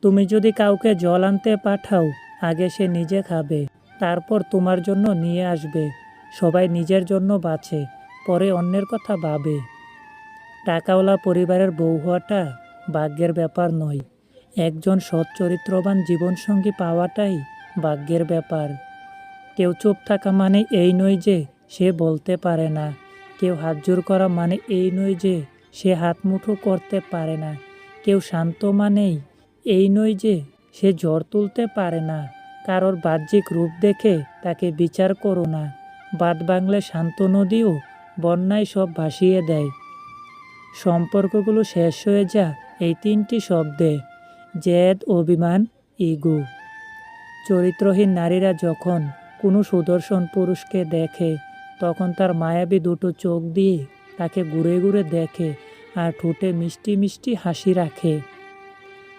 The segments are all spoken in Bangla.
তুমি যদি কাউকে জল আনতে পাঠাও, আগে সে নিজে খাবে, তারপর তোমার জন্য নিয়ে আসবে। সবাই নিজের জন্য বাঁচে, পরে অন্যের কথা ভাবে। টাকাওয়ালা পরিবারের বউ হওয়াটা ভাগ্যের ব্যাপার নয়, একজন সৎ চরিত্রবান জীবনসঙ্গী পাওয়াটাই ভাগ্যের ব্যাপার। কেউ চুপ থাকা মানে এই নয় যে সে বলতে পারে না, কেউ হাত জোর করা মানে এই নয় যে সে হাত মুঠো করতে পারে না, কেউ শান্ত মানেই এই নয় যে সে ঝড় তুলতে পারে না। কারোর বাহ্যিক রূপ দেখে তাকে বিচার করো না, বাদ বাংলে শান্ত নদীও বন্যায় সব ভাসিয়ে দেয়। সম্পর্কগুলো শেষ হয়ে যা এই তিনটি শব্দে: জেদ, অভিমান, ইগো। চরিত্রহীন নারীরা যখন কোনো সুদর্শন পুরুষকে দেখে, তখন তার মায়াবী দুটো চোখ দিয়ে তাকে ঘুরে ঘুরে দেখে আর ঠোঁটে মিষ্টি মিষ্টি হাসি রাখে।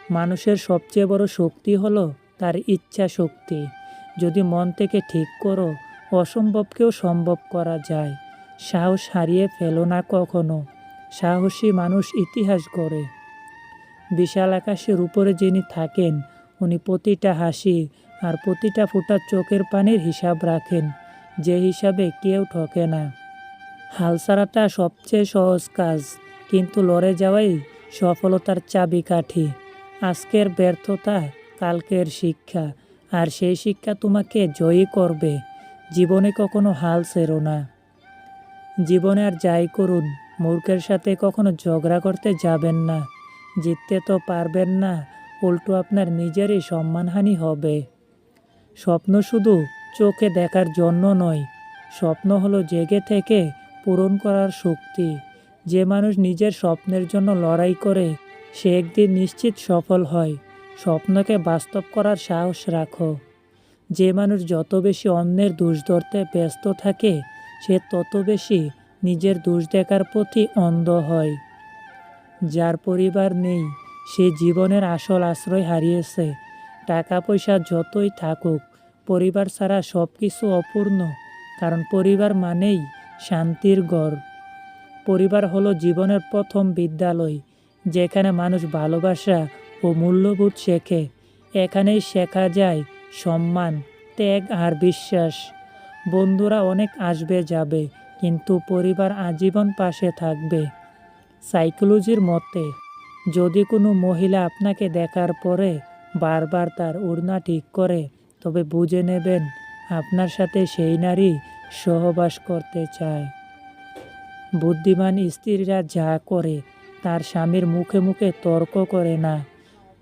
মানুষের সবচেয়ে বড় শক্তি হলো তার ইচ্ছা শক্তি। যদি মন থেকে ঠিক করো, অসম্ভবকেও সম্ভব করা যায়। সাহস হারিয়ে ফেলো না কখনো, সাহসী মানুষ ইতিহাস গড়ে। বিশাল আকাশের উপরে যিনি থাকেন, উনি প্রতিটা হাসি আর প্রতিটা ফোঁটা চোখের পানির হিসাব রাখেন, যে হিসাবে কেউ ঠকে না। হাল ছাড়াটা সবচেয়ে সহজ কাজ, কিন্তু লড়ে যাওয়াই সফলতার চাবিকাঠি। আজকের ব্যর্থতা কালকের শিক্ষা, আর সেই শিক্ষা তোমাকে জয়ী করবে। জীবনে কখনো হাল ছেড়ো না। জীবনে আর যাই করুন, মূর্খের সাথে কখনো ঝগড়া করতে যাবেন না। জিততে তো পারবেন না, উল্টো আপনার নিজেরই সম্মানহানি হবে। স্বপ্ন শুধু চোখে দেখার জন্য নয়, স্বপ্ন হলো জেগে থেকে পূরণ করার শক্তি। যে মানুষ নিজের স্বপ্নের জন্য লড়াই করে, সে একদিন নিশ্চিত সফল হয়। স্বপ্নকে বাস্তব করার সাহস রাখো। যে মানুষ যত বেশি অন্যের দোষ ধরতে ব্যস্ত থাকে, সে তত বেশি নিজের দোষ দেখার প্রতি অন্ধ হয়। যার পরিবার নেই, সে জীবনের আসল আশ্রয় হারিয়েছে। টাকা পয়সা যতই থাকুক, পরিবার ছাড়া সব কিছু অপূর্ণ, কারণ পরিবার মানেই শান্তির ঘর। পরিবার হলো জীবনের প্রথম বিদ্যালয়, যেখানে মানুষ ভালোবাসা ও মূল্যবোধ শেখে। এখানেই শেখা যায় সম্মান, ত্যাগ আর বিশ্বাস। বন্ধুরা অনেক আসবে যাবে, কিন্তু পরিবার আজীবন পাশে থাকবে। সাইকোলজির মতে, যদি কোনো মহিলা আপনাকে দেখার পরে বারবার তার ওড়না ঠিক করে, তবে বুঝে নেবেন আপনার সাথে সেই নারী সহবাস করতে চায়। বুদ্ধিমান স্ত্রীরা যা করে, তার স্বামীর মুখে মুখে তর্ক করে না।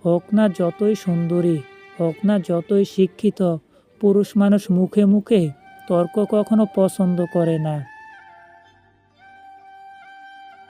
হোক না যতই সুন্দরী, হোক না যতই শিক্ষিত, পুরুষ মানুষ মুখে মুখে তর্ক কখনো পছন্দ করে না।